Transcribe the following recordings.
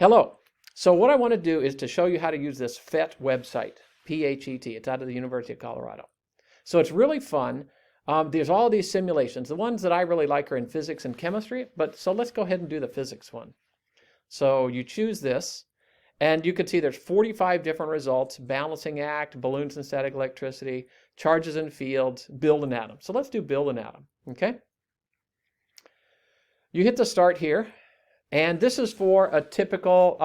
Hello. So what I want to do is to show you how to use this PhET website, P-H-E-T. It's out of the University of Colorado. So it's really fun. There's all these simulations. The ones that I really like are in physics and chemistry, but so let's go ahead and do the physics one. So you choose this, and you can see there's 45 different results: balancing act, balloons and static electricity, charges and fields, build an atom. So let's do build an atom, okay? You hit the start here. And this is for a typical,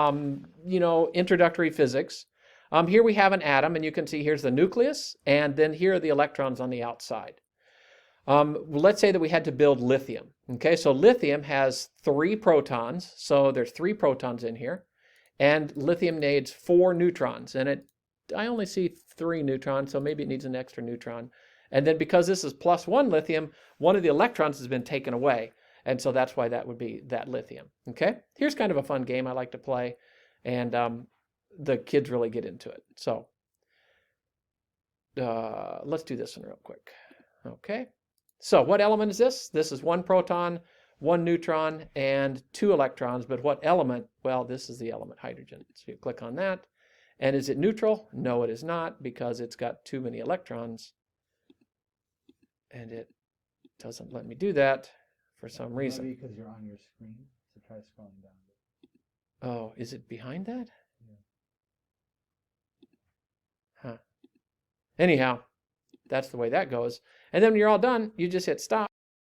introductory physics. Here we have an atom, and you can see here's the nucleus, and then here are the electrons on the outside. Let's say that we had to build lithium. Okay, so lithium has 3 protons, so there's 3 protons in here, and lithium needs 4 neutrons, and I only see 3 neutrons, so maybe it needs an extra neutron. And then because this is +1 lithium, one of the electrons has been taken away. And so that's why that would be that lithium. Okay, here's kind of a fun game I like to play, and the kids really get into it. So let's do this one real quick. Okay, so what element is this? This is 1 proton, 1 neutron, and 2 electrons. But what element? Well, this is the element hydrogen. So you click on that. And is it neutral? No, it is not, because it's got too many electrons. And it doesn't let me do that for some reason. Maybe because you're on your screen, so try scrolling down. Oh, is it behind that? Yeah. Huh. Anyhow, that's the way that goes. And then when you're all done, you just hit stop.